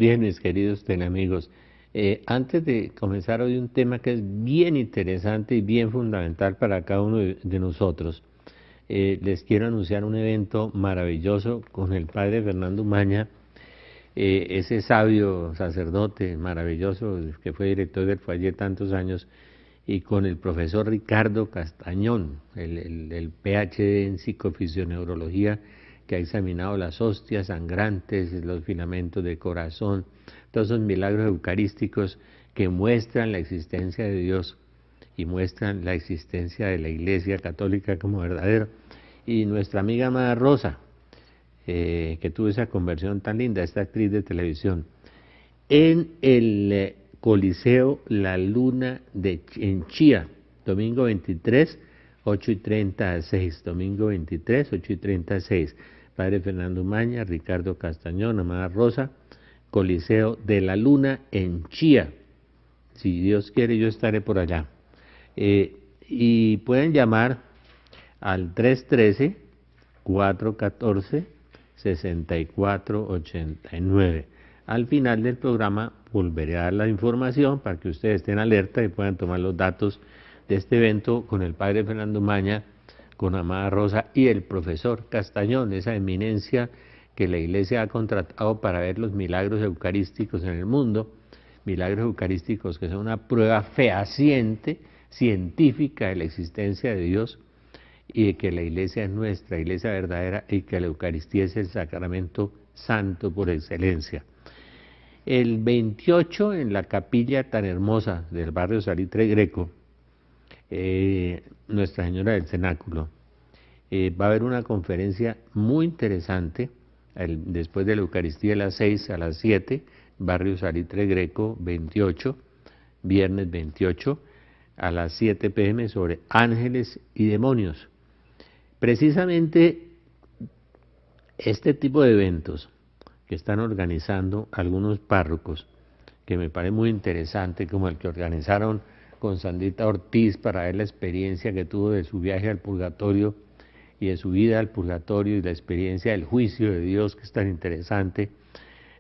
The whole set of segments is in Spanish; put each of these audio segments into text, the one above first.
bien, mis queridos telemigos. Antes de comenzar hoy un tema que es bien interesante y bien fundamental para cada uno de nosotros, les quiero anunciar un evento maravilloso con el padre Fernando Umaña, ese sabio sacerdote maravilloso que fue director del Foyer tantos años, y con el profesor Ricardo Castañón, el PhD en psicofisioneurología, que ha examinado las hostias sangrantes, los filamentos del corazón, todos esos milagros eucarísticos que muestran la existencia de Dios y muestran la existencia de la Iglesia Católica como verdadero. Y nuestra amiga amada Rosa, que tuvo esa conversión tan linda, esta actriz de televisión, en el Coliseo La Luna en Chía, domingo 23, 8:30 a 6, domingo 23, 8:30 a 6. Padre Fernando Umaña, Ricardo Castañón, amada Rosa, Coliseo de La Luna en Chía. Si Dios quiere, yo estaré por allá. Y pueden llamar al 313-414-6489. Al final del programa volveré a dar la información para que ustedes estén alerta y puedan tomar los datos de este evento con el padre Fernando Umaña, con amada Rosa y el profesor Castañón, esa eminencia que la Iglesia ha contratado para ver los milagros eucarísticos en el mundo, milagros eucarísticos que son una prueba fehaciente, científica de la existencia de Dios y de que la Iglesia es nuestra Iglesia verdadera y que la Eucaristía es el sacramento santo por excelencia. El 28 en la capilla tan hermosa del barrio Salitre Greco, Nuestra Señora del Cenáculo, va a haber una conferencia muy interesante después de la Eucaristía a las 6 a las 7, barrio Salitre Greco 28, viernes 28 a las 7 p.m. sobre ángeles y demonios. Precisamente este tipo de eventos que están organizando algunos párrocos, que me parece muy interesante, como el que organizaron con Sandrita Ortiz para ver la experiencia que tuvo de su viaje al purgatorio y de su vida al purgatorio y la experiencia del juicio de Dios, que es tan interesante.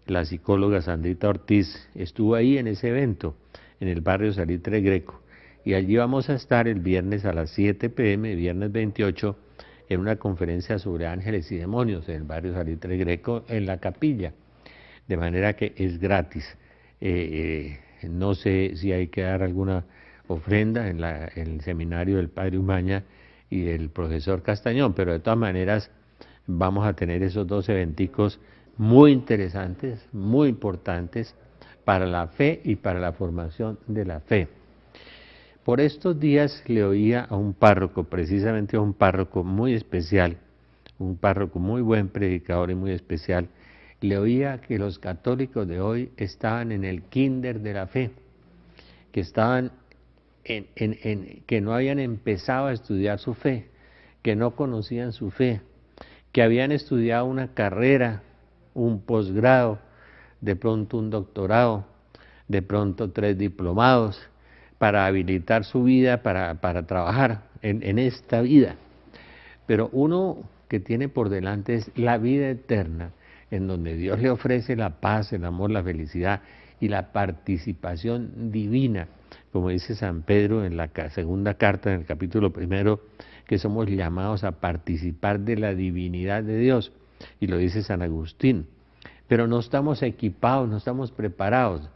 La psicóloga Sandrita Ortiz estuvo ahí en ese evento, en el barrio Salitre Greco, y allí vamos a estar el viernes a las 7 p.m., viernes 28, en una conferencia sobre ángeles y demonios en el barrio Salitre Greco, en la capilla, de manera que es gratis. No sé si hay que dar alguna ofrenda en el seminario del padre Umaña y del profesor Castañón, pero de todas maneras vamos a tener esos dos eventicos muy interesantes, muy importantes para la fe y para la formación de la fe. Por estos días le oía a un párroco, precisamente a un párroco muy especial, un párroco muy buen predicador y muy especial, le oía que los católicos de hoy estaban en el kinder de la fe, que estaban que no habían empezado a estudiar su fe, que no conocían su fe, que habían estudiado una carrera, un posgrado, de pronto un doctorado, de pronto 3 diplomados, para habilitar su vida para trabajar en esta vida. Pero uno que tiene por delante es la vida eterna, en donde Dios le ofrece la paz, el amor, la felicidad y la participación divina, como dice San Pedro en la segunda carta, en el capítulo 1, que somos llamados a participar de la divinidad de Dios, y lo dice San Agustín. Pero no estamos equipados, no estamos preparados,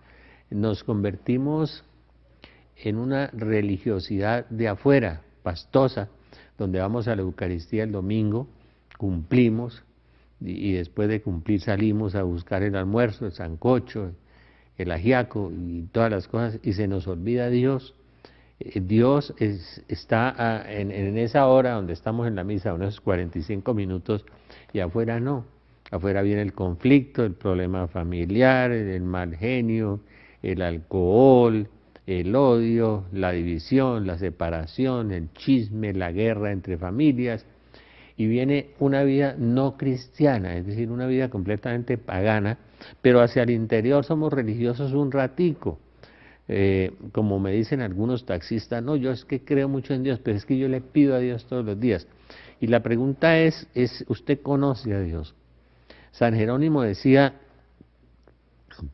nos convertimos en una religiosidad de afuera, pastosa, donde vamos a la Eucaristía el domingo, cumplimos, y después de cumplir salimos a buscar el almuerzo, el sancocho, el ajiaco y todas las cosas, y se nos olvida Dios. Dios está en esa hora donde estamos en la misa, unos 45 minutos, y afuera no. Afuera viene el conflicto, el problema familiar, el mal genio, el alcohol, el odio, la división, la separación, el chisme, la guerra entre familias, y viene una vida no cristiana, es decir, una vida completamente pagana, pero hacia el interior somos religiosos un ratico. Como me dicen algunos taxistas, no, yo es que creo mucho en Dios, pero es que yo le pido a Dios todos los días. Y la pregunta ¿usted conoce a Dios? San Jerónimo decía,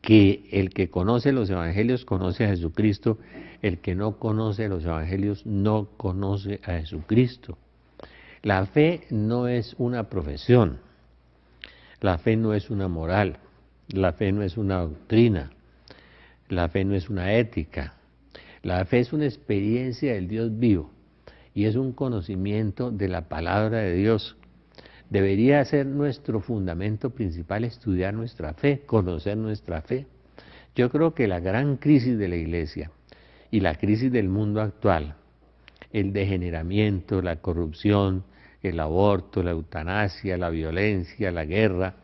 que el que conoce los evangelios conoce a Jesucristo, el que no conoce los evangelios no conoce a Jesucristo. La fe no es una profesión, la fe no es una moral, la fe no es una doctrina, la fe no es una ética, la fe es una experiencia del Dios vivo y es un conocimiento de la palabra de Dios. Debería ser nuestro fundamento principal estudiar nuestra fe, conocer nuestra fe. Yo creo que la gran crisis de la Iglesia y la crisis del mundo actual, el degeneramiento, la corrupción, el aborto, la eutanasia, la violencia, la guerra,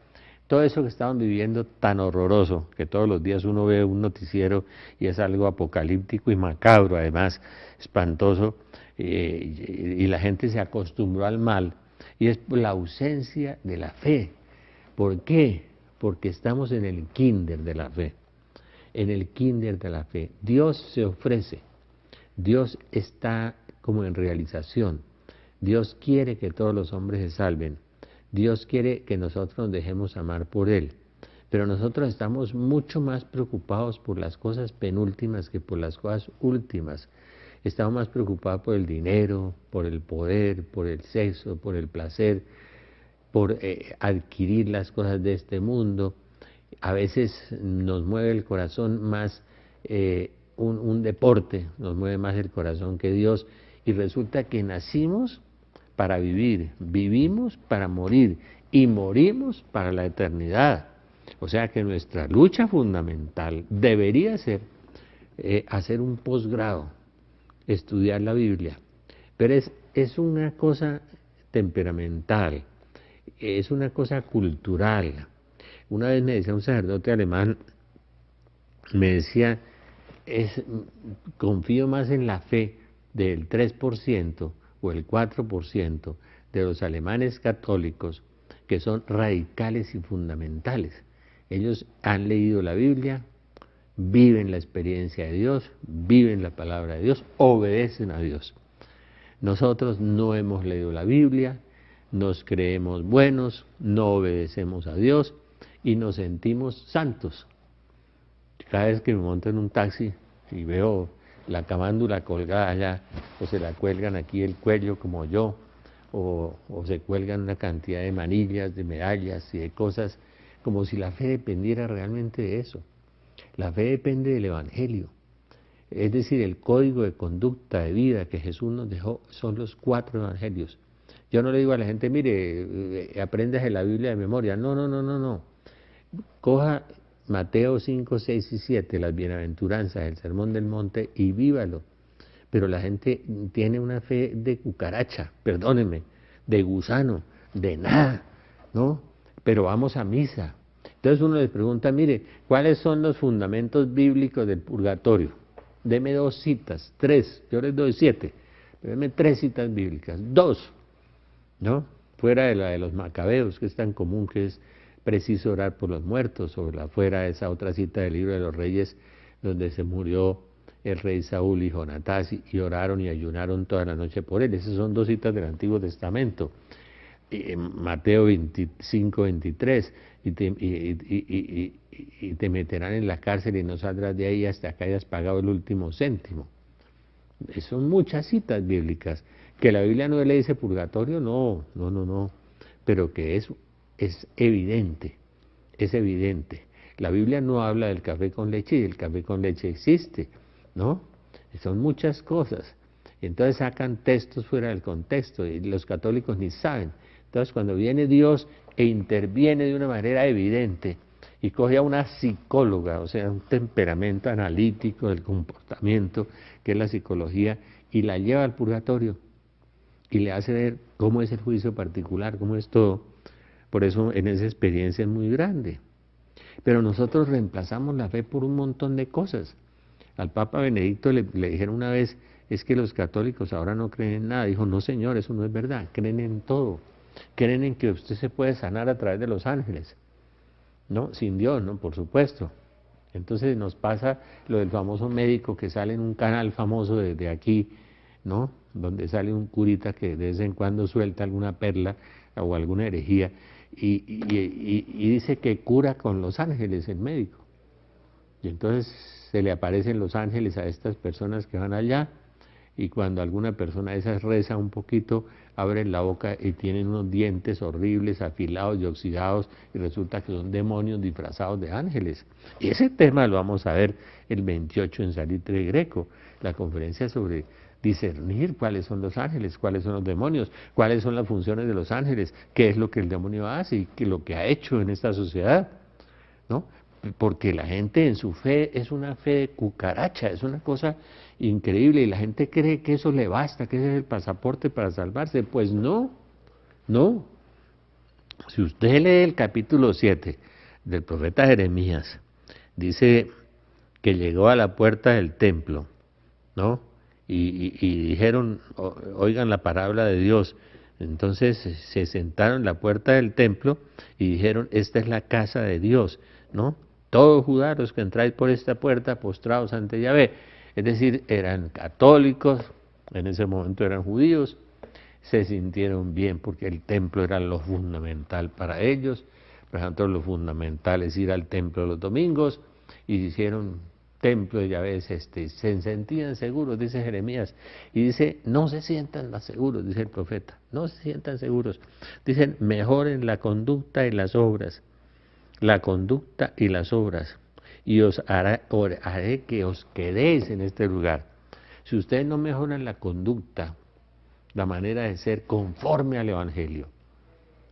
todo eso que estamos viviendo tan horroroso, que todos los días uno ve un noticiero y es algo apocalíptico y macabro, además, espantoso, y la gente se acostumbró al mal, y es por la ausencia de la fe. ¿Por qué? Porque estamos en el kinder de la fe, en el kinder de la fe. Dios se ofrece, Dios está como en realización, Dios quiere que todos los hombres se salven, Dios quiere que nosotros nos dejemos amar por Él, pero nosotros estamos mucho más preocupados por las cosas penúltimas que por las cosas últimas. Estamos más preocupados por el dinero, por el poder, por el sexo, por el placer, por adquirir las cosas de este mundo. A veces nos mueve el corazón más un deporte, nos mueve más el corazón que Dios, y resulta que nacimos para vivir, vivimos para morir y morimos para la eternidad. O sea que nuestra lucha fundamental debería ser hacer un posgrado, estudiar la Biblia, pero es una cosa temperamental, es una cosa cultural. Una vez me decía un sacerdote alemán, me decía, confío más en la fe del 3% o el 4% de los alemanes católicos que son radicales y fundamentales. Ellos han leído la Biblia, viven la experiencia de Dios, viven la palabra de Dios, obedecen a Dios. Nosotros no hemos leído la Biblia, nos creemos buenos, no obedecemos a Dios y nos sentimos santos. Cada vez que me monto en un taxi y veo la camándula colgada allá, o se la cuelgan aquí el cuello como yo, o se cuelgan una cantidad de manillas, de medallas y de cosas, como si la fe dependiera realmente de eso. La fe depende del Evangelio, es decir, el código de conducta, de vida que Jesús nos dejó son los 4 Evangelios. Yo no le digo a la gente, mire, aprendas de la Biblia de memoria. No, no, no, no, no. Coja Mateo 5, 6 y 7, las bienaventuranzas, el sermón del monte, y vívalo. Pero la gente tiene una fe de cucaracha, perdónenme, de gusano, de nada, ¿no? Pero vamos a misa. Entonces uno les pregunta, mire, ¿cuáles son los fundamentos bíblicos del purgatorio? Deme 2 citas, 3, yo les doy 7, pero deme 3 citas bíblicas, 2, ¿no? Fuera de la de los macabeos, que es tan común que es preciso orar por los muertos, o fuera de esa otra cita del libro de los Reyes, donde se murió el rey Saúl y Jonatás, y oraron y ayunaron toda la noche por él. Esas son 2 citas del Antiguo Testamento. Mateo 25, 23, y te meterán en la cárcel y no saldrás de ahí hasta que hayas pagado el último céntimo. Son muchas citas bíblicas. Que la Biblia no le dice purgatorio, no, no, no, no, pero que es evidente, es evidente. La Biblia no habla del café con leche, y el café con leche existe, ¿no? Son muchas cosas. Entonces sacan textos fuera del contexto y los católicos ni saben. Entonces cuando viene Dios e interviene de una manera evidente y coge a una psicóloga, o sea, un temperamento analítico del comportamiento, que es la psicología, y la lleva al purgatorio y le hace ver cómo es el juicio particular, cómo es todo. Por eso en esa experiencia es muy grande. Pero nosotros reemplazamos la fe por un montón de cosas. Al Papa Benedicto le dijeron una vez, es que los católicos ahora no creen en nada. Dijo, no señor, eso no es verdad, creen en todo. Creen en que usted se puede sanar a través de los ángeles, ¿no? Sin Dios, ¿no? Por supuesto. Entonces nos pasa lo del famoso médico que sale en un canal famoso de aquí, ¿no? Donde sale un curita que de vez en cuando suelta alguna perla o alguna herejía y dice que cura con los ángeles el médico. Y entonces se le aparecen los ángeles a estas personas que van allá, y cuando alguna persona de esas reza un poquito, abren la boca y tienen unos dientes horribles, afilados y oxidados, y resulta que son demonios disfrazados de ángeles. Y ese tema lo vamos a ver el 28 en Salitre Greco, la conferencia sobre discernir cuáles son los ángeles, cuáles son los demonios, cuáles son las funciones de los ángeles, qué es lo que el demonio hace y qué lo que ha hecho en esta sociedad, ¿no? Porque la gente en su fe es una fe de cucaracha, es una cosa increíble, y la gente cree que eso le basta, que ese es el pasaporte para salvarse. Pues no, no. Si usted lee el capítulo 7 del profeta Jeremías, dice que llegó a la puerta del templo, ¿no? Y dijeron, oigan la palabra de Dios. Entonces se sentaron en la puerta del templo y dijeron, esta es la casa de Dios, ¿no? Todos Judá, los que entráis por esta puerta, postrados ante Yahvé. Es decir, eran católicos, en ese momento eran judíos, se sintieron bien porque el templo era lo fundamental para ellos. Por ejemplo, lo fundamental es ir al templo los domingos, y hicieron templo de Yahvé se sentían seguros, dice Jeremías, y dice, no se sientan más seguros, dice el profeta, no se sientan seguros, dicen, mejoren la conducta y las obras, la conducta y las obras, y os haré que os quedéis en este lugar. Si ustedes no mejoran la conducta, la manera de ser conforme al Evangelio,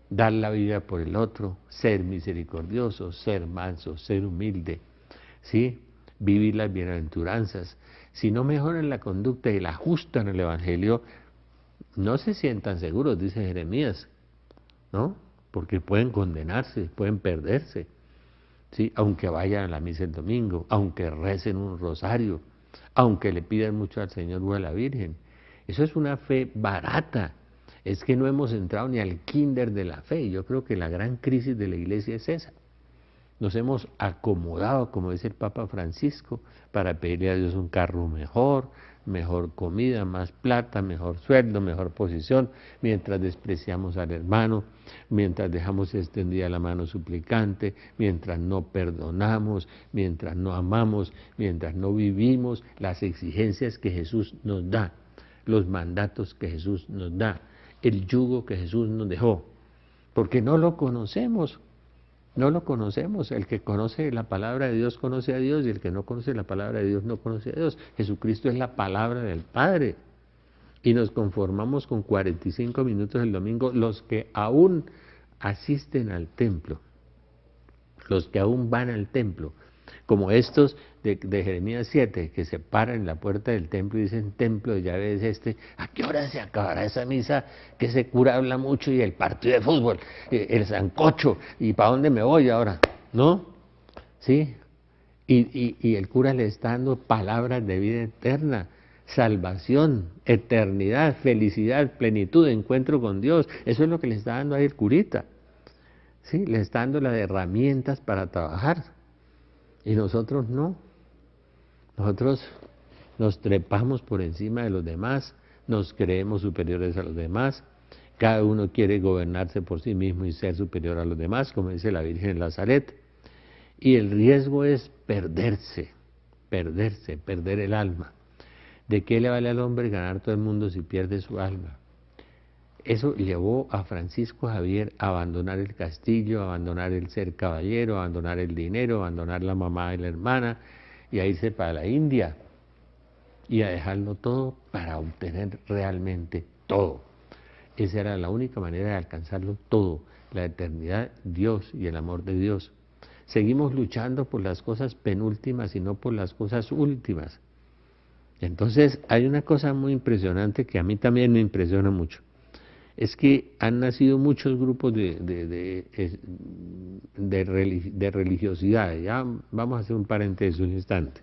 dar la vida por el otro, ser misericordioso, ser manso, ser humilde, ¿sí? Vivir las bienaventuranzas. Si no mejoran la conducta y la ajustan al Evangelio, no se sientan seguros, dice Jeremías, ¿no? Porque pueden condenarse, pueden perderse, ¿sí? Aunque vayan a la misa el domingo, aunque recen un rosario, aunque le pidan mucho al Señor o a la Virgen. Eso es una fe barata. Es que no hemos entrado ni al kinder de la fe. Yo creo que la gran crisis de la iglesia es esa. Nos hemos acomodado, como dice el Papa Francisco, para pedirle a Dios un carro mejor, mejor comida, más plata, mejor sueldo, mejor posición, mientras despreciamos al hermano, mientras dejamos extendida la mano suplicante, mientras no perdonamos, mientras no amamos, mientras no vivimos las exigencias que Jesús nos da, los mandatos que Jesús nos da, el yugo que Jesús nos dejó, porque no lo conocemos. No lo conocemos. El que conoce la palabra de Dios conoce a Dios, y el que no conoce la palabra de Dios no conoce a Dios. Jesucristo es la palabra del Padre. Y nos conformamos con 45 minutos el domingo los que aún asisten al templo, los que aún van al templo, como estos de Jeremías 7, que se paran en la puerta del templo y dicen, templo de Yahvé es este, ¿a qué hora se acabará esa misa que ese cura habla mucho, y el partido de fútbol, el sancocho, y para dónde me voy ahora? ¿No? ¿Sí? Y el cura le está dando palabras de vida eterna, salvación, eternidad, felicidad, plenitud, encuentro con Dios. Eso es lo que le está dando ahí el curita. ¿Sí? Le está dando las herramientas para trabajar. Y nosotros no. Nosotros nos trepamos por encima de los demás, nos creemos superiores a los demás, cada uno quiere gobernarse por sí mismo y ser superior a los demás, como dice la Virgen en Nazaret. Y el riesgo es perderse, perder el alma. ¿De qué le vale al hombre ganar todo el mundo si pierde su alma? Eso llevó a Francisco Javier a abandonar el castillo, a abandonar el ser caballero, a abandonar el dinero, a abandonar la mamá y la hermana, y a irse para la India, y a dejarlo todo para obtener realmente todo. Esa era la única manera de alcanzarlo todo, la eternidad, Dios y el amor de Dios. Seguimos luchando por las cosas penúltimas y no por las cosas últimas. Entonces hay una cosa muy impresionante que a mí también me impresiona mucho. Es que han nacido muchos grupos de religiosidad. Ya vamos a hacer un paréntesis un instante.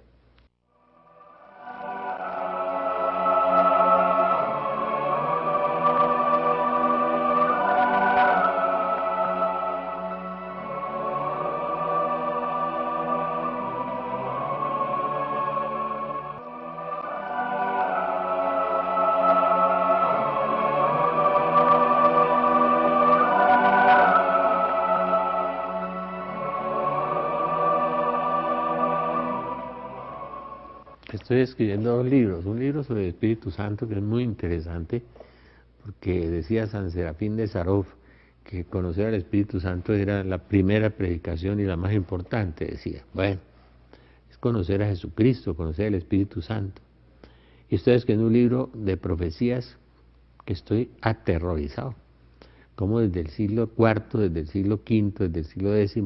Estoy escribiendo dos libros, un libro sobre el Espíritu Santo que es muy interesante, porque decía San Serafín de Sarov que conocer al Espíritu Santo era la primera predicación y la más importante, decía. Bueno, es conocer a Jesucristo, conocer al Espíritu Santo. Y estoy escribiendo un libro de profecías que estoy aterrorizado, como desde el siglo IV, desde el siglo V, desde el siglo X,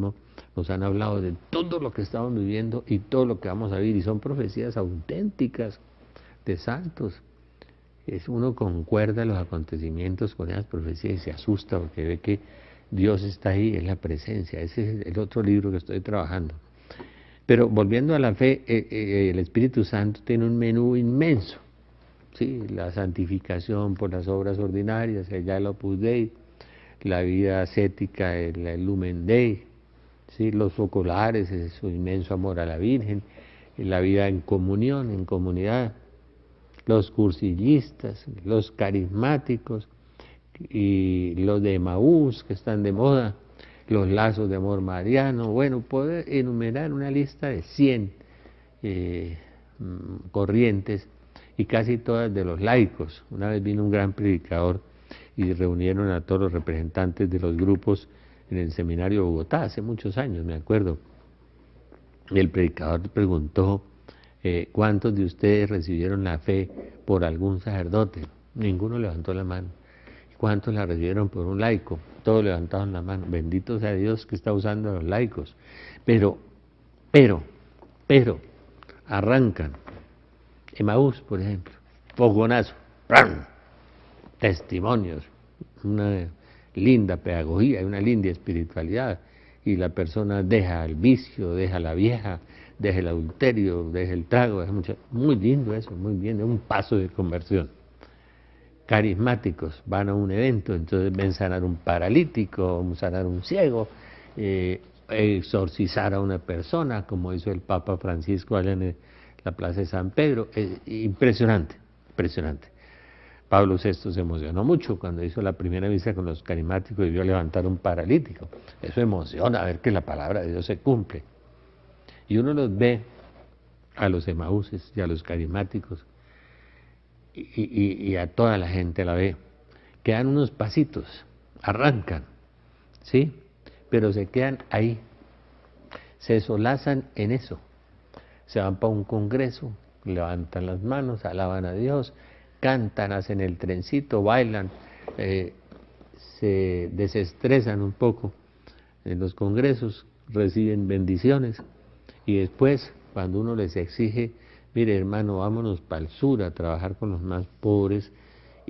nos han hablado de todo lo que estamos viviendo y todo lo que vamos a vivir, y son profecías auténticas de santos. Uno concuerda los acontecimientos con esas profecías y se asusta porque ve que Dios está ahí, es la presencia. Ese es el otro libro que estoy trabajando. Pero volviendo a la fe, el Espíritu Santo tiene un menú inmenso, ¿sí? La santificación por las obras ordinarias, ya el Opus Dei, la vida ascética, el Lumen Dei, ¿sí? Los focolares, su inmenso amor a la Virgen, la vida en comunión, en comunidad, los cursillistas, los carismáticos y los de Emaús que están de moda, los lazos de amor mariano. Bueno, puedo enumerar una lista de 100 corrientes, y casi todas de los laicos. Una vez vino un gran predicador y reunieron a todos los representantes de los grupos en el seminario de Bogotá, hace muchos años, me acuerdo. Y el predicador preguntó: ¿cuántos de ustedes recibieron la fe por algún sacerdote? Ninguno levantó la mano. ¿Cuántos la recibieron por un laico? Todos levantaron la mano. Bendito sea Dios que está usando a los laicos. Pero, arrancan. Emaús, por ejemplo, fogonazo, ¡pram! Testimonios, una linda pedagogía, una linda espiritualidad, y la persona deja el vicio, deja la vieja, deja el adulterio, deja el trago, deja mucho. Muy lindo eso, muy bien, es un paso de conversión. Carismáticos van a un evento, entonces ven sanar un paralítico, sanar un ciego, exorcizar a una persona, como hizo el Papa Francisco allá en la Plaza de San Pedro. Impresionante, impresionante. Pablo VI se emocionó mucho cuando hizo la primera misa con los carismáticos y vio levantar un paralítico. Eso emociona, ver que la palabra de Dios se cumple. Y uno los ve, a los emaúses y a los carismáticos, y a toda la gente la ve, que dan unos pasitos, arrancan, ¿sí? Pero se quedan ahí, se solazan en eso. Se van para un congreso, levantan las manos, alaban a Dios, cantan, hacen el trencito, bailan, se desestresan un poco en los congresos, reciben bendiciones, y después, cuando uno les exige: mire hermano, vámonos para el sur a trabajar con los más pobres,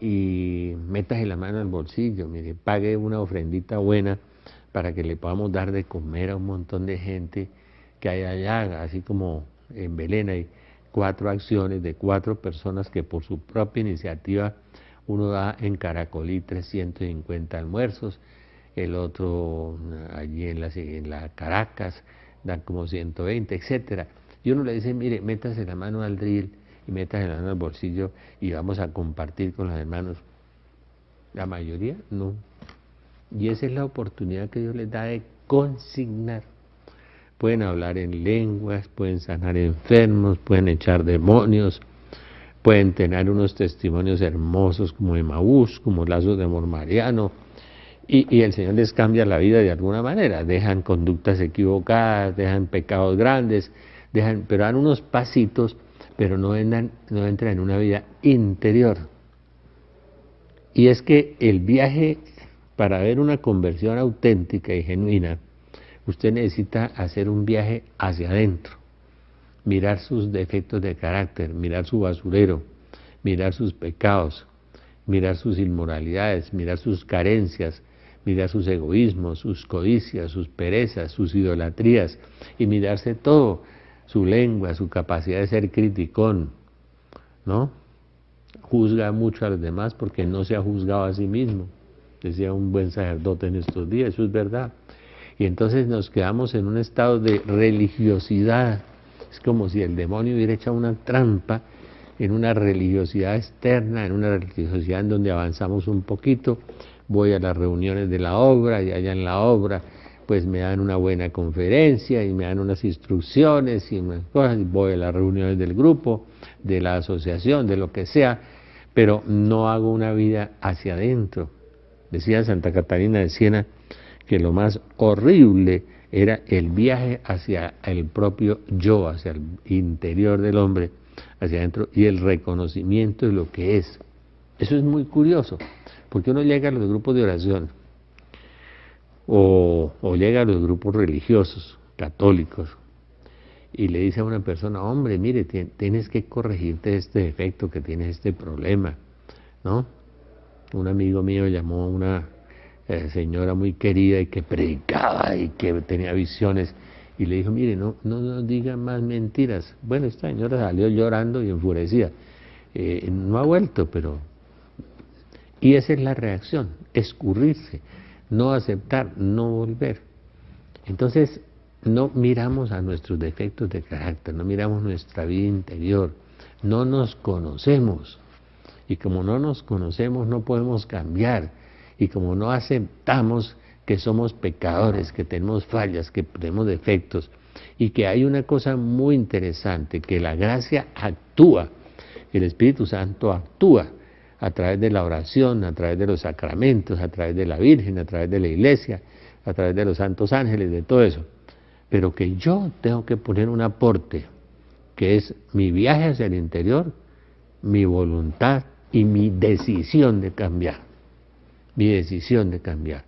y métase la mano al bolsillo, mire, pague una ofrendita buena para que le podamos dar de comer a un montón de gente que hay allá, así como en Belén hay 4 acciones de 4 personas que por su propia iniciativa, uno da en Caracolí 350 almuerzos, el otro allí en la Caracas dan como 120, etcétera. Y uno le dice: mire, métase la mano al drill y métase la mano al bolsillo y vamos a compartir con los hermanos. La mayoría no. Y esa es la oportunidad que Dios les da de consignar. Pueden hablar en lenguas, pueden sanar enfermos, pueden echar demonios, pueden tener unos testimonios hermosos como Emaús, como lazos de amor mariano, y el Señor les cambia la vida de alguna manera. Dejan conductas equivocadas, dejan pecados grandes, pero dan unos pasitos, pero no entran en una vida interior. Y es que el viaje, para ver una conversión auténtica y genuina, usted necesita hacer un viaje hacia adentro, mirar sus defectos de carácter, mirar su basurero, mirar sus pecados, mirar sus inmoralidades, mirar sus carencias, mirar sus egoísmos, sus codicias, sus perezas, sus idolatrías, y mirarse todo, su lengua, su capacidad de ser criticón, ¿no? Juzga mucho a los demás porque no se ha juzgado a sí mismo, decía un buen sacerdote en estos días, eso es verdad. Y entonces nos quedamos en un estado de religiosidad. Es como si el demonio hubiera echado una trampa en una religiosidad externa, en una religiosidad en donde avanzamos un poquito. Voy a las reuniones de la obra y allá en la obra pues me dan una buena conferencia y me dan unas instrucciones y unas cosas, y voy a las reuniones del grupo, de la asociación, de lo que sea, pero no hago una vida hacia adentro. Decía Santa Catalina de Siena que lo más horrible era el viaje hacia el propio yo, hacia el interior del hombre, hacia adentro, y el reconocimiento de lo que es. Eso es muy curioso, porque uno llega a los grupos de oración, o llega a los grupos religiosos, católicos, y le dice a una persona, hombre, mire, tienes que corregirte este defecto, que tienes este problema, ¿no? Un amigo mío llamó a una señora muy querida y que predicaba y que tenía visiones, y le dijo, mire, no diga más mentiras. Bueno, esta señora salió llorando y enfurecida. No ha vuelto, pero... Y esa es la reacción, escurrirse, no aceptar, no volver. Entonces, no miramos a nuestros defectos de carácter, no miramos nuestra vida interior, no nos conocemos. Y como no nos conocemos, no podemos cambiar. Y como no aceptamos que somos pecadores, que tenemos fallas, que tenemos defectos, y que hay una cosa muy interesante, que la gracia actúa, el Espíritu Santo actúa a través de la oración, a través de los sacramentos, a través de la Virgen, a través de la Iglesia, a través de los santos ángeles, de todo eso. Pero que yo tengo que poner un aporte, que es mi viaje hacia el interior, mi voluntad y mi decisión de cambiar. Mi decisión de cambiar.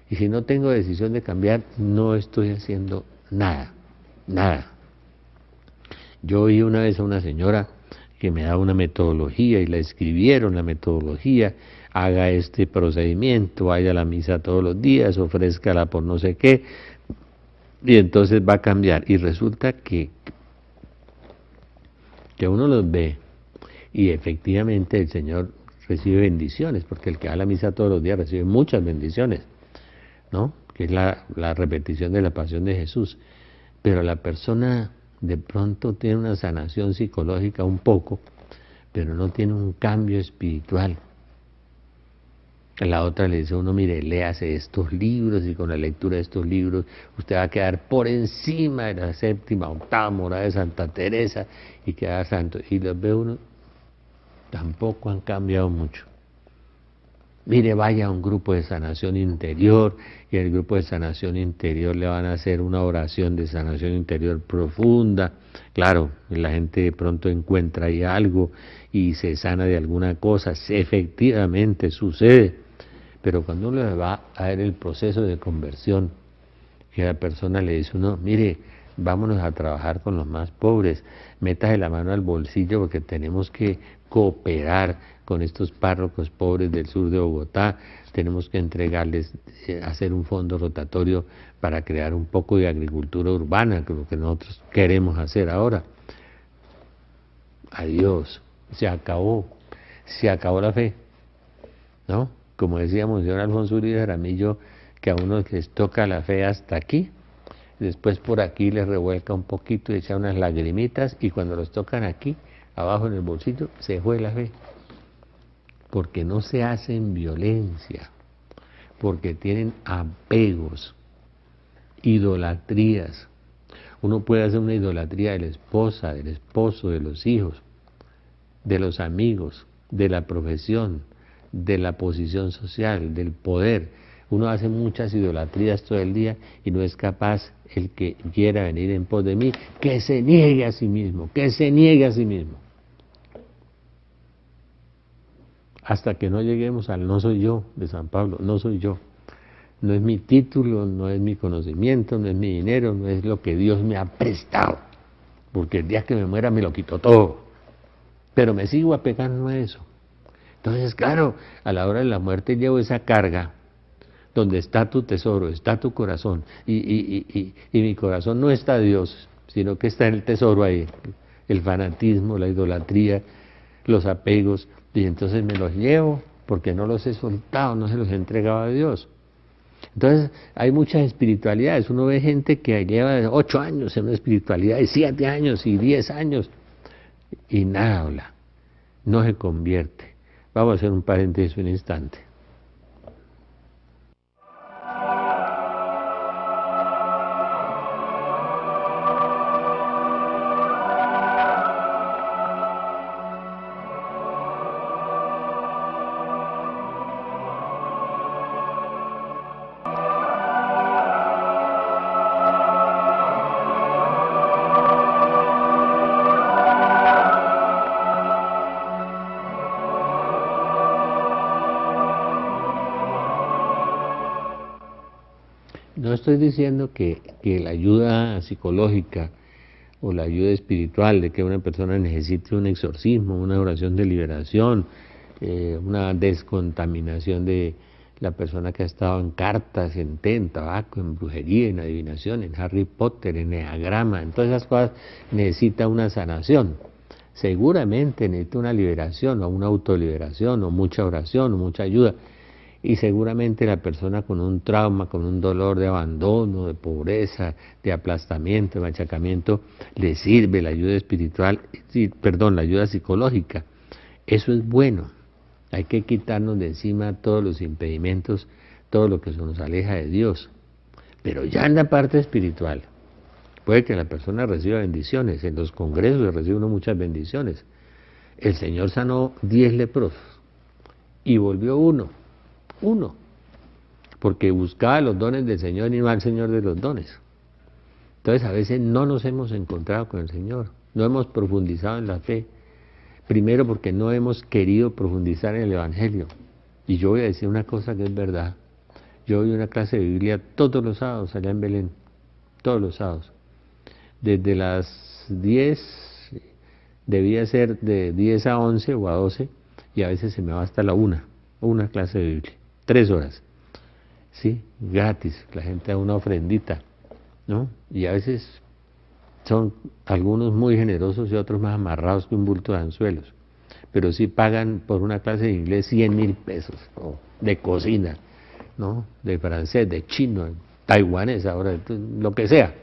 Y si no tengo decisión de cambiar, no estoy haciendo nada, nada. Yo oí una vez a una señora que me daba una metodología y la escribieron la metodología, haga este procedimiento, vaya a la misa todos los días, ofrézcala por no sé qué, y entonces va a cambiar. Y resulta que uno los ve y efectivamente el Señor recibe bendiciones, porque el que va a la misa todos los días recibe muchas bendiciones, ¿no? Que es la repetición de la pasión de Jesús. Pero la persona de pronto tiene una sanación psicológica un poco, pero no tiene un cambio espiritual. La otra le dice a uno, mire, léase estos libros y con la lectura de estos libros usted va a quedar por encima de la séptima, octava morada de Santa Teresa y quedar santo. Y los ve uno, tampoco han cambiado mucho. Mire, vaya a un grupo de sanación interior y el grupo de sanación interior le van a hacer una oración de sanación interior profunda. Claro, la gente de pronto encuentra ahí algo y se sana de alguna cosa, efectivamente sucede. Pero cuando uno le va a ver el proceso de conversión, que la persona le dice uno, mire, vámonos a trabajar con los más pobres, métase la mano al bolsillo porque tenemos que cooperar con estos párrocos pobres del sur de Bogotá, tenemos que entregarles, hacer un fondo rotatorio para crear un poco de agricultura urbana, que es lo que nosotros queremos hacer ahora. Adiós, se acabó la fe, ¿no? Como decía Monseñor Alfonso Uribe Jaramillo, que a unos les toca la fe hasta aquí, después por aquí les revuelca un poquito y echa unas lagrimitas, y cuando los tocan aquí, abajo en el bolsillo, se fue la fe. Porque no se hacen violencia, porque tienen apegos, idolatrías. Uno puede hacer una idolatría de la esposa, del esposo, de los hijos, de los amigos, de la profesión, de la posición social, del poder. Uno hace muchas idolatrías todo el día y no es capaz el que quiera venir en pos de mí, que se niegue a sí mismo, que se niegue a sí mismo. Hasta que no lleguemos al no soy yo de San Pablo, no soy yo. No es mi título, no es mi conocimiento, no es mi dinero, no es lo que Dios me ha prestado. Porque el día que me muera me lo quito todo. Pero me sigo apegando a eso. Entonces, claro, a la hora de la muerte llevo esa carga, donde está tu tesoro, está tu corazón. Y mi corazón no está Dios, sino que está en el tesoro ahí. El fanatismo, la idolatría, los apegos. Y entonces me los llevo porque no los he soltado, no se los he entregado a Dios. Entonces hay muchas espiritualidades. Uno ve gente que lleva 8 años en una espiritualidad, y 7 años y 10 años, y nada habla, no se convierte. Vamos a hacer un paréntesis un instante. estoy diciendo que la ayuda psicológica o la ayuda espiritual, de que una persona necesite un exorcismo, una oración de liberación, una descontaminación de la persona que ha estado en cartas, en té, en tabaco, en brujería, en adivinación, en Harry Potter, en eneagrama, en todas esas cosas, necesita una sanación. Seguramente necesita una liberación o una autoliberación o mucha oración o mucha ayuda. Y seguramente la persona con un trauma, con un dolor de abandono, de pobreza, de aplastamiento, de machacamiento, le sirve la ayuda espiritual, perdón, la ayuda psicológica. Eso es bueno. Hay que quitarnos de encima todos los impedimentos, todo lo que nos aleja de Dios. Pero ya en la parte espiritual, puede que la persona reciba bendiciones. En los congresos recibe uno muchas bendiciones. El Señor sanó 10 leprosos y volvió uno, porque buscaba los dones del Señor y no al Señor de los dones. Entonces a veces no nos hemos encontrado con el Señor, no hemos profundizado en la fe. Primero porque no hemos querido profundizar en el Evangelio. Y yo voy a decir una cosa que es verdad. Yo doy una clase de Biblia todos los sábados allá en Belén, todos los sábados. Desde las 10, debía ser de 10 a 11 o a 12, y a veces se me va hasta la una clase de Biblia, 3 horas. Sí, gratis, la gente da una ofrendita, ¿no? Y a veces son algunos muy generosos y otros más amarrados que un bulto de anzuelos, pero sí pagan por una clase de inglés 100.000 pesos, o de cocina, ¿no? De francés, de chino, taiwanés, ahora, lo que sea.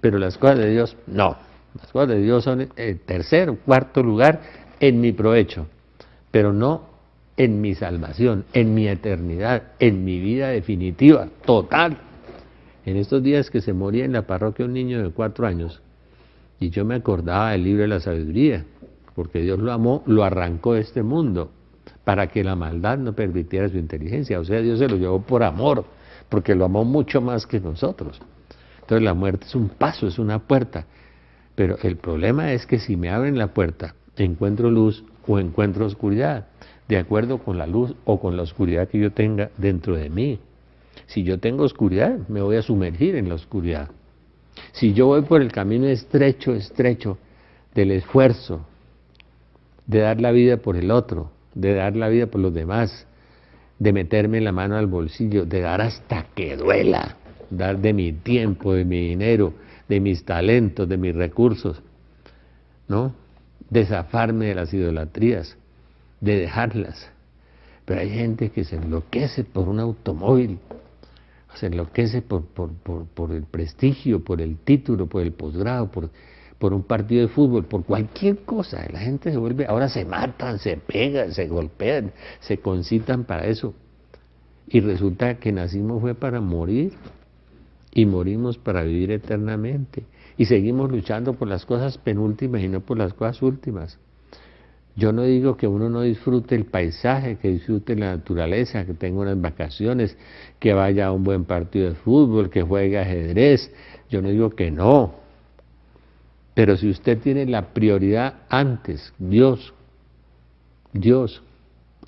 Pero las cosas de Dios, no. Las cosas de Dios son el tercer o cuarto lugar en mi provecho, pero no en mi salvación, en mi eternidad, en mi vida definitiva, total. En estos días que se moría en la parroquia un niño de 4 años, y yo me acordaba del libro de la sabiduría, porque Dios lo amó, lo arrancó de este mundo, para que la maldad no permitiera su inteligencia. O sea, Dios se lo llevó por amor, porque lo amó mucho más que nosotros. Entonces la muerte es un paso, es una puerta. Pero el problema es que si me abren la puerta, encuentro luz o encuentro oscuridad, de acuerdo con la luz o con la oscuridad que yo tenga dentro de mí. Si yo tengo oscuridad, me voy a sumergir en la oscuridad. Si yo voy por el camino estrecho del esfuerzo, de dar la vida por el otro, de dar la vida por los demás, de meterme la mano al bolsillo, de dar hasta que duela, dar de mi tiempo, de mi dinero, de mis talentos, de mis recursos, ¿no? De zafarme de las idolatrías, de dejarlas. Pero hay gente que se enloquece por un automóvil, se enloquece por el prestigio, por el título, por el posgrado, por un partido de fútbol, por cualquier cosa. La gente se vuelve, ahora se matan, se pegan, se golpean, se concitan para eso. Y resulta que nacimos fue para morir, y morimos para vivir eternamente. Y seguimos luchando por las cosas penúltimas y no por las cosas últimas. Yo no digo que uno no disfrute el paisaje, que disfrute la naturaleza, que tenga unas vacaciones, que vaya a un buen partido de fútbol, que juegue ajedrez. Yo no digo que no. Pero si usted tiene la prioridad antes, Dios,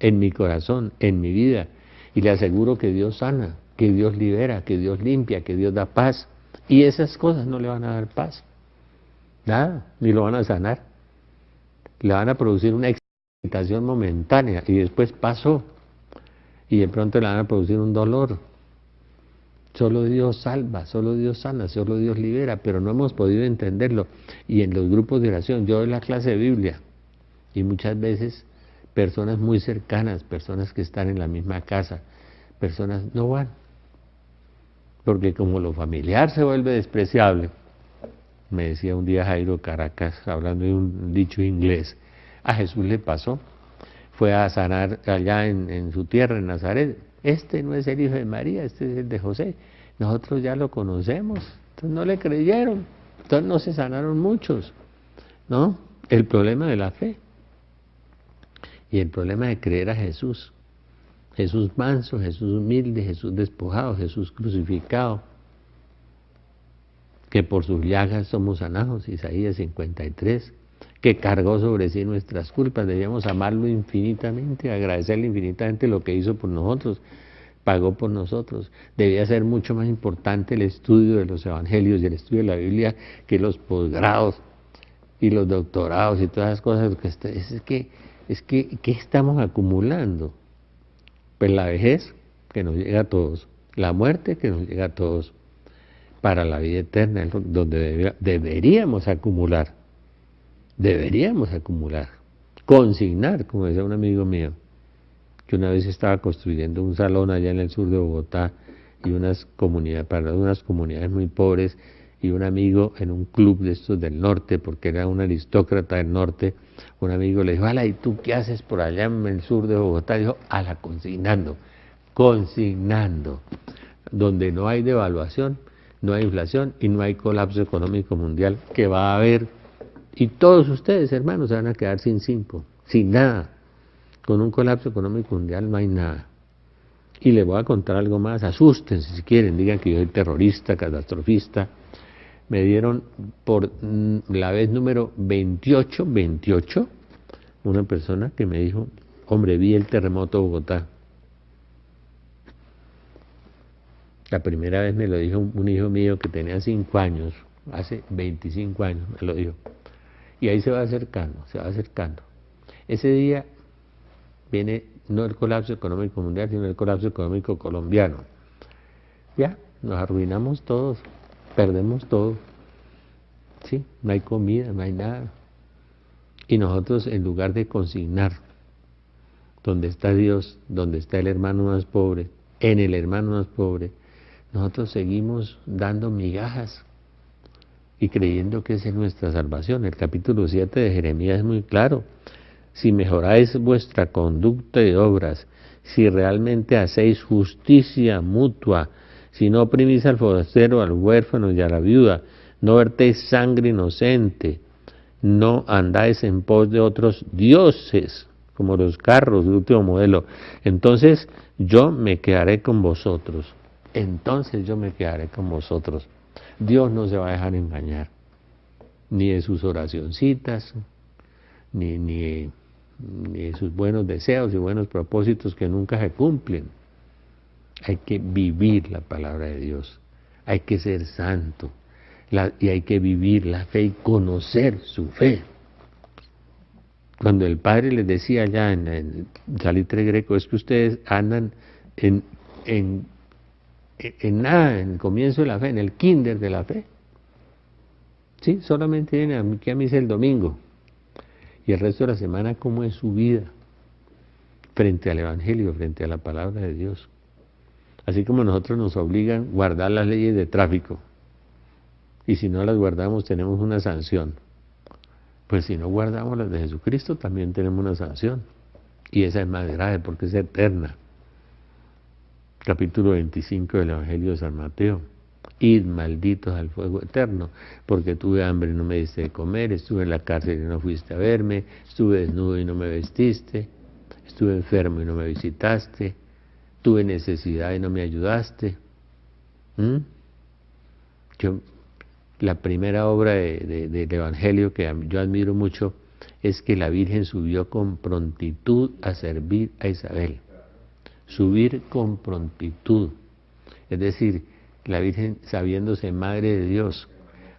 en mi corazón, en mi vida, y le aseguro que Dios sana, que Dios libera, que Dios limpia, que Dios da paz, y esas cosas no le van a dar paz, nada, ni lo van a sanar. Le van a producir una excitación momentánea y después pasó, y de pronto le van a producir un dolor. Solo Dios salva, solo Dios sana, solo Dios libera, pero no hemos podido entenderlo. Y en los grupos de oración, yo doy la clase de Biblia, y muchas veces personas muy cercanas, personas que están en la misma casa, personas no van, porque como lo familiar se vuelve despreciable. Me decía un día Jairo Caracas, hablando de un dicho inglés, a Jesús le pasó, fue a sanar allá en su tierra, en Nazaret. Este no es el hijo de María, este es el de José. Nosotros ya lo conocemos, entonces no le creyeron, entonces no se sanaron muchos, ¿no? El problema de la fe y el problema de creer a Jesús. Jesús manso, Jesús humilde, Jesús despojado, Jesús crucificado, que por sus llagas somos sanados, Isaías 53, que cargó sobre sí nuestras culpas. Debíamos amarlo infinitamente, agradecerle infinitamente lo que hizo por nosotros, pagó por nosotros. Debía ser mucho más importante el estudio de los evangelios y el estudio de la Biblia que los posgrados y los doctorados y todas las cosas. ¿Qué estamos acumulando? Pues la vejez que nos llega a todos, la muerte que nos llega a todos, para la vida eterna, donde deberíamos acumular, consignar, como decía un amigo mío, que una vez estaba construyendo un salón allá en el sur de Bogotá y para unas comunidades muy pobres, y un amigo en un club de estos del norte, porque era un aristócrata del norte, un amigo le dijo: ala, ¿y tú qué haces por allá en el sur de Bogotá? Dijo: ala, consignando, donde no hay devaluación, no hay inflación y no hay colapso económico mundial, que va a haber, y todos ustedes, hermanos, se van a quedar sin nada. Con un colapso económico mundial no hay nada. Y les voy a contar algo más, asústense si quieren, digan que yo soy terrorista, catastrofista. Me dieron por la vez número 28, una persona que me dijo: hombre, vi el terremoto de Bogotá. La primera vez me lo dijo un hijo mío que tenía 5 años, hace 25 años me lo dijo. Y ahí se va acercando. Ese día viene no el colapso económico mundial, sino el colapso económico colombiano. Ya, nos arruinamos todos, perdemos todo. Sí, no hay comida, no hay nada. Y nosotros, en lugar de consignar donde está Dios, donde está el hermano más pobre, en el hermano más pobre, nosotros seguimos dando migajas y creyendo que esa es nuestra salvación. El capítulo 7 de Jeremías es muy claro: si mejoráis vuestra conducta y obras, si realmente hacéis justicia mutua, si no oprimís al forastero, al huérfano y a la viuda, no vertéis sangre inocente, no andáis en pos de otros dioses, como los carros de último modelo, entonces yo me quedaré con vosotros. Dios no se va a dejar engañar, ni de sus oracioncitas, ni de sus buenos deseos y buenos propósitos que nunca se cumplen. Hay que vivir la palabra de Dios, hay que ser santo, y hay que vivir la fe y conocer su fe. Cuando el Padre les decía allá en Salitre Greco: es que ustedes andan en nada, en el comienzo de la fe, en el kinder de la fe. Sí, solamente vienen aquí a misa el domingo. Y el resto de la semana, ¿cómo es su vida frente al Evangelio, frente a la palabra de Dios? Así como nosotros nos obligan a guardar las leyes de tráfico, y si no las guardamos tenemos una sanción, pues si no guardamos las de Jesucristo también tenemos una sanción, y esa es más grave porque es eterna. Capítulo 25 del Evangelio de San Mateo: id malditos al fuego eterno, porque tuve hambre y no me diste de comer, estuve en la cárcel y no fuiste a verme, estuve desnudo y no me vestiste, estuve enfermo y no me visitaste, tuve necesidad y no me ayudaste. La primera obra del Evangelio que yo admiro mucho es que la Virgen subió con prontitud a servir a Isabel. Subir con prontitud, es decir, la Virgen, sabiéndose madre de Dios,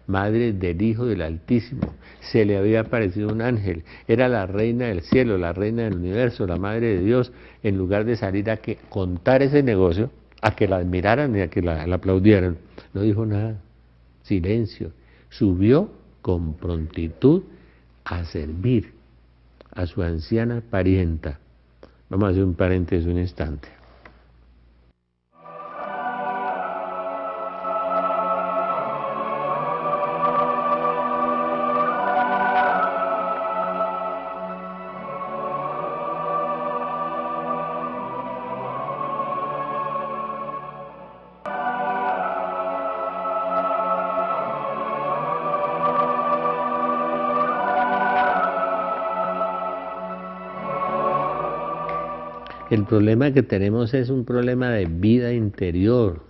madre del Hijo del Altísimo, se le había aparecido un ángel, era la reina del cielo, la reina del universo, la madre de Dios. En lugar de salir a contar ese negocio, a que la admiraran y a que la aplaudieran, no dijo nada, silencio. Subió con prontitud a servir a su anciana parienta. Vamos a hacer un paréntesis un instante. El problema que tenemos es un problema de vida interior,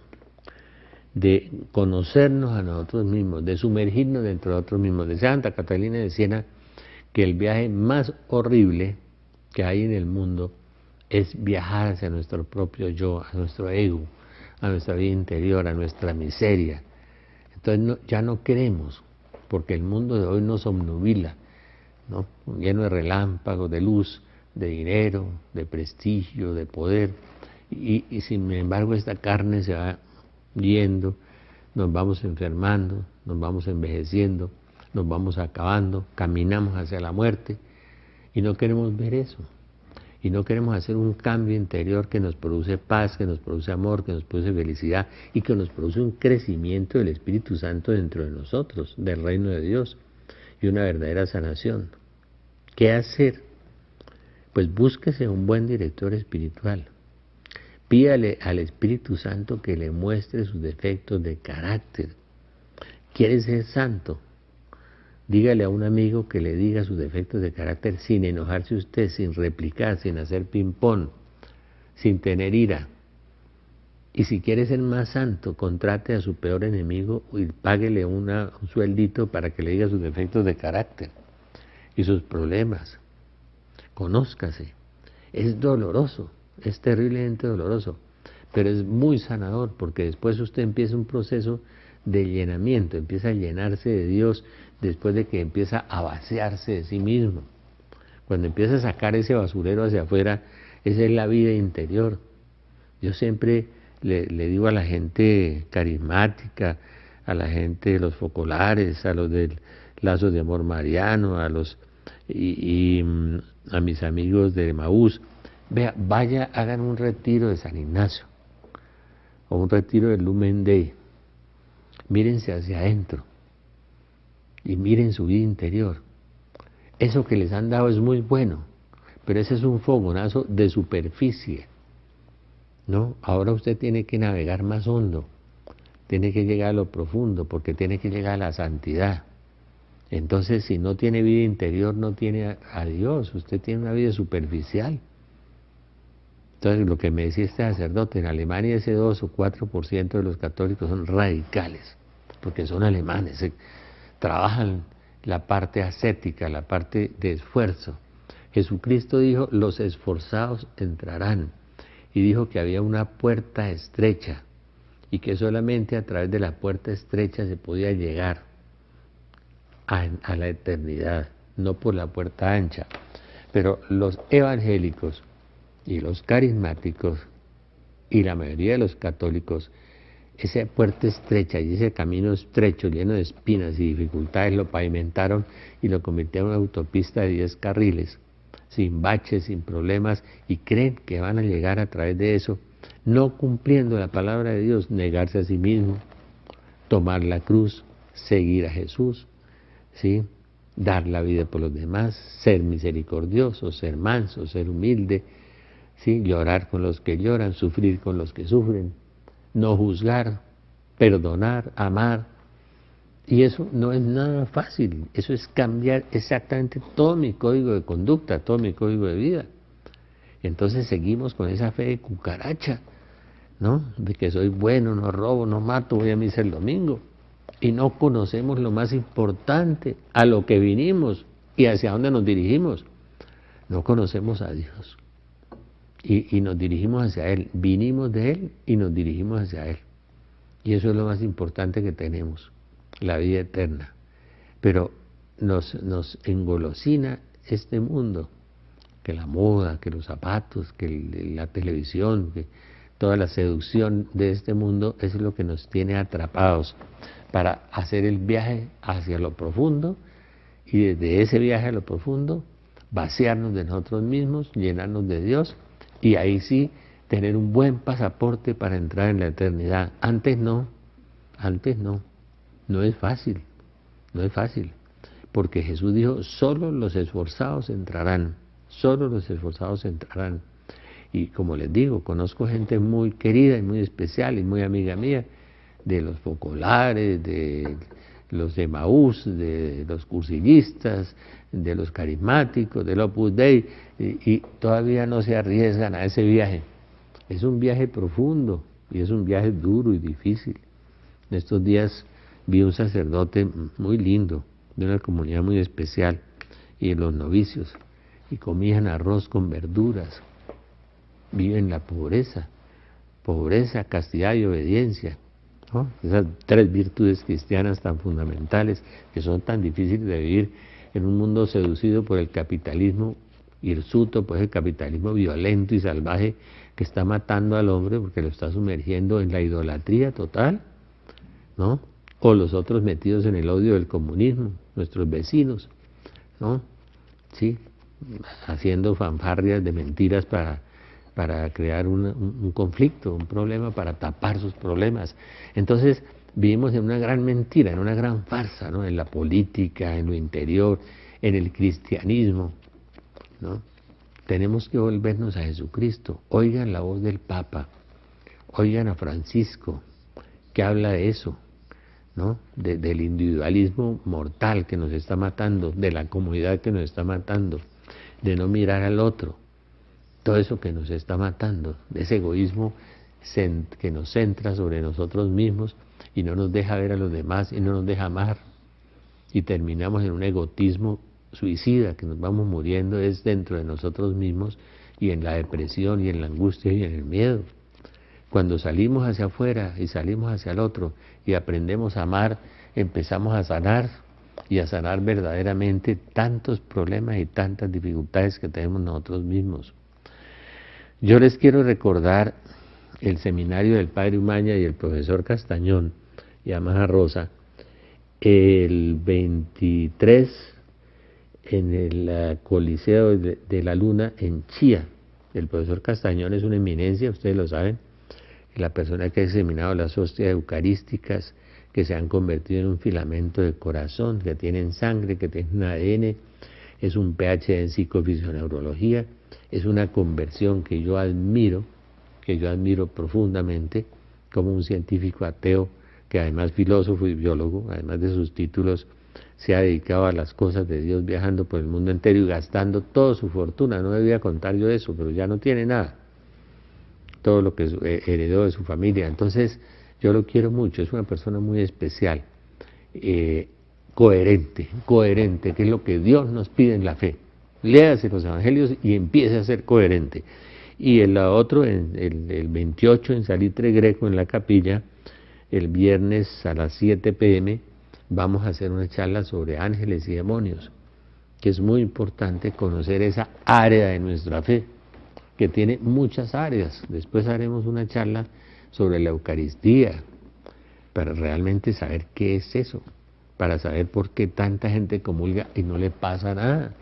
de conocernos a nosotros mismos, de sumergirnos dentro de nosotros mismos. Decía Santa Catalina de Siena que el viaje más horrible que hay en el mundo es viajar hacia nuestro propio yo, a nuestro ego, a nuestra vida interior, a nuestra miseria. Entonces ya no queremos, porque el mundo de hoy nos obnubila, ¿no? Lleno de relámpagos, de luz, de dinero, de prestigio, de poder, y sin embargo esta carne se va yendo, nos vamos enfermando, nos vamos envejeciendo, nos vamos acabando, caminamos hacia la muerte, y no queremos ver eso. Y no queremos hacer un cambio interior que nos produce paz, que nos produce amor, que nos produce felicidad y que nos produce un crecimiento del Espíritu Santo dentro de nosotros, del reino de Dios y una verdadera sanación. ¿Qué hacer? Pues búsquese un buen director espiritual. Pídale al Espíritu Santo que le muestre sus defectos de carácter. ¿Quiere ser santo? Dígale a un amigo que le diga sus defectos de carácter sin enojarse usted, sin replicar, sin hacer ping-pong, sin tener ira. Y si quiere ser más santo, contrate a su peor enemigo y páguele un sueldito para que le diga sus defectos de carácter y sus problemas. Conózcase. Es doloroso, es terriblemente doloroso, pero es muy sanador porque después usted empieza un proceso de llenamiento, empieza a llenarse de Dios después de que empieza a vaciarse de sí mismo. Cuando empieza a sacar ese basurero hacia afuera, esa es la vida interior. Yo siempre le digo a la gente carismática, a la gente de los focolares, a los del Lazos de Amor Mariano, a mis amigos de Emaús, vea, vaya, hagan un retiro de San Ignacio o un retiro del Lumen Dei. Mírense hacia adentro y miren su vida interior. Eso que les han dado es muy bueno, pero ese es un fogonazo de superficie, ¿no? Ahora usted tiene que navegar más hondo, tiene que llegar a lo profundo, porque tiene que llegar a la santidad. Entonces, si no tiene vida interior, no tiene a Dios, usted tiene una vida superficial. Entonces, lo que me decía este sacerdote, en Alemania ese 2 o 4% de los católicos son radicales, porque son alemanes, trabajan la parte ascética, la parte de esfuerzo. Jesucristo dijo, los esforzados entrarán, y dijo que había una puerta estrecha, y que solamente a través de la puerta estrecha se podía llegar a la eternidad, no por la puerta ancha. Pero los evangélicos y los carismáticos y la mayoría de los católicos, esa puerta estrecha y ese camino estrecho lleno de espinas y dificultades lo pavimentaron y lo convirtieron en una autopista de 10 carriles, sin baches, sin problemas, y creen que van a llegar a través de eso, no cumpliendo la palabra de Dios, negarse a sí mismo, tomar la cruz, seguir a Jesús, ¿sí? Dar la vida por los demás, ser misericordioso, ser manso, ser humilde, ¿sí? Llorar con los que lloran, sufrir con los que sufren, no juzgar, perdonar, amar. Y eso no es nada fácil, eso es cambiar exactamente todo mi código de conducta, todo mi código de vida. Entonces seguimos con esa fe de cucaracha, ¿no? De que soy bueno, no robo, no mato, voy a misa el domingo. Y no conocemos lo más importante, a lo que vinimos y hacia dónde nos dirigimos. No conocemos a Dios. Y nos dirigimos hacia Él, vinimos de Él y nos dirigimos hacia Él. Y eso es lo más importante que tenemos, la vida eterna. Pero nos engolosina este mundo, que la moda, que los zapatos, que la televisión, que toda la seducción de este mundo es lo que nos tiene atrapados para hacer el viaje hacia lo profundo y desde ese viaje a lo profundo vaciarnos de nosotros mismos, llenarnos de Dios y ahí sí tener un buen pasaporte para entrar en la eternidad. Antes no es fácil, no es fácil, porque Jesús dijo, solo los esforzados entrarán, solo los esforzados entrarán. Y como les digo, conozco gente muy querida y muy especial y muy amiga mía, de los focolares, de los de Emaús, de los cursillistas, de los carismáticos, del Opus Dei, y todavía no se arriesgan a ese viaje. Es un viaje profundo y es un viaje duro y difícil. En estos días vi un sacerdote muy lindo, de una comunidad muy especial, y los novicios, y comían arroz con verduras. viven la pobreza, pobreza, castidad y obediencia, ¿no? Esas tres virtudes cristianas tan fundamentales que son tan difíciles de vivir en un mundo seducido por el capitalismo hirsuto, pues el capitalismo violento y salvaje que está matando al hombre porque lo está sumergiendo en la idolatría total, ¿no? O los otros metidos en el odio del comunismo, nuestros vecinos, ¿no? Sí, haciendo fanfarrias de mentiras para crear un conflicto, un problema, para tapar sus problemas. Entonces vivimos en una gran mentira, en una gran farsa, ¿no? En la política, en lo interior, en el cristianismo, ¿no? Tenemos que volvernos a Jesucristo. Oigan la voz del Papa, oigan a Francisco, que habla de eso, ¿no? Del individualismo mortal que nos está matando, de la comunidad que nos está matando, de no mirar al otro, todo eso que nos está matando, de ese egoísmo que nos centra sobre nosotros mismos y no nos deja ver a los demás y no nos deja amar, y terminamos en un egotismo suicida, que nos vamos muriendo es dentro de nosotros mismos y en la depresión y en la angustia y en el miedo. Cuando salimos hacia afuera y salimos hacia el otro y aprendemos a amar, empezamos a sanar y a sanar verdaderamente tantos problemas y tantas dificultades que tenemos nosotros mismos. Yo les quiero recordar el seminario del Padre Umaña y el profesor Castañón y Amaja Rosa, el 23 en el Coliseo de la Luna en Chía. El profesor Castañón es una eminencia, ustedes lo saben, la persona que ha diseminado las hostias eucarísticas que se han convertido en un filamento de corazón, que tienen sangre, que tienen ADN, es un PhD en psicofisioneurología, es una conversión que yo admiro profundamente, como un científico ateo, que además filósofo y biólogo, además de sus títulos, se ha dedicado a las cosas de Dios, viajando por el mundo entero y gastando toda su fortuna. No debía contar yo eso, pero ya no tiene nada, todo lo que heredó de su familia. Entonces yo lo quiero mucho, es una persona muy especial, coherente, que es lo que Dios nos pide en la fe. Léase los evangelios y empiece a ser coherente. Y el otro, el 28 en Salitre Greco, en la capilla, el viernes a las 7 p.m., vamos a hacer una charla sobre ángeles y demonios, que es muy importante conocer esa área de nuestra fe, que tiene muchas áreas. Después haremos una charla sobre la Eucaristía, para realmente saber qué es eso, para saber por qué tanta gente comulga y no le pasa nada,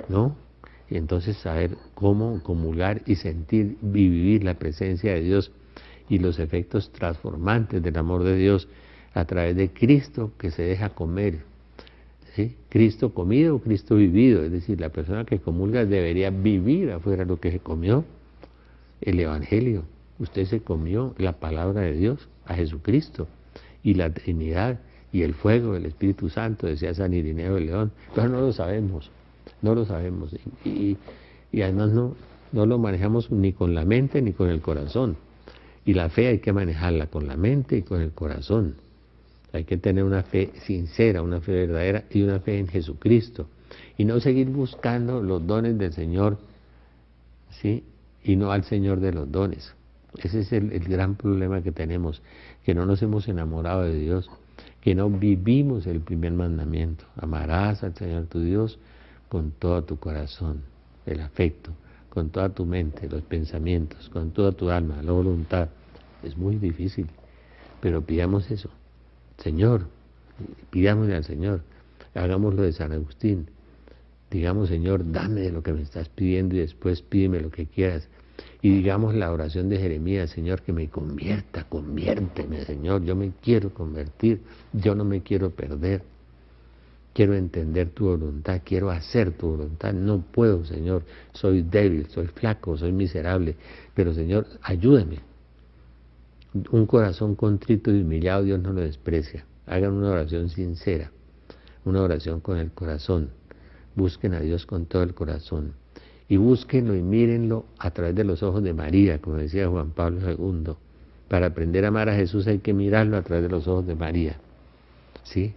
¿no? Y entonces saber cómo comulgar y sentir y vivir la presencia de Dios y los efectos transformantes del amor de Dios a través de Cristo que se deja comer, ¿sí? Cristo comido o Cristo vivido, es decir, la persona que comulga debería vivir afuera lo que se comió, el Evangelio. Usted se comió la palabra de Dios, a Jesucristo, y la Trinidad, y el fuego del Espíritu Santo, decía San Irineo de León, pero no lo sabemos, y además no lo manejamos ni con la mente ni con el corazón, y la fe hay que manejarla con la mente y con el corazón. Hay que tener una fe sincera, una fe verdadera y una fe en Jesucristo. Y no seguir buscando los dones del Señor, ¿sí? Y no al Señor de los dones. Ese es el gran problema que tenemos, que no nos hemos enamorado de Dios, que no vivimos el primer mandamiento. Amarás al Señor tu Dios con todo tu corazón, el afecto, con toda tu mente, los pensamientos, con toda tu alma, la voluntad. Es muy difícil, pero pidamos eso. Señor, pidámosle al Señor, hagámoslo de San Agustín, digamos, Señor, dame de lo que me estás pidiendo y después pídeme lo que quieras. Y digamos la oración de Jeremías, Señor, que me convierta, conviérteme, Señor, yo me quiero convertir, yo no me quiero perder, quiero entender tu voluntad, quiero hacer tu voluntad, no puedo, Señor, soy débil, soy flaco, soy miserable, pero Señor, ayúdame. Un corazón contrito y humillado Dios no lo desprecia. Hagan una oración sincera, una oración con el corazón. Busquen a Dios con todo el corazón. Y búsquenlo y mírenlo a través de los ojos de María, como decía Juan Pablo II. Para aprender a amar a Jesús hay que mirarlo a través de los ojos de María, ¿sí?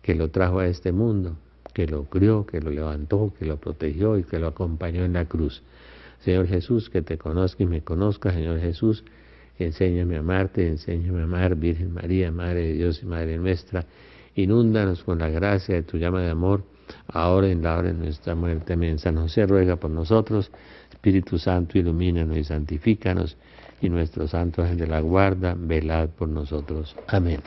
Que lo trajo a este mundo, que lo crió, que lo levantó, que lo protegió y que lo acompañó en la cruz. Señor Jesús, que te conozca y me conozca. Señor Jesús, enséñame a amarte, enséñame a amar. Virgen María, Madre de Dios y Madre nuestra, inúndanos con la gracia de tu llama de amor, ahora y en la hora de nuestra muerte. Amén. San José ruega por nosotros. Espíritu Santo, ilumínanos y santifícanos. Y nuestro santo ángel de la guarda, velad por nosotros. Amén.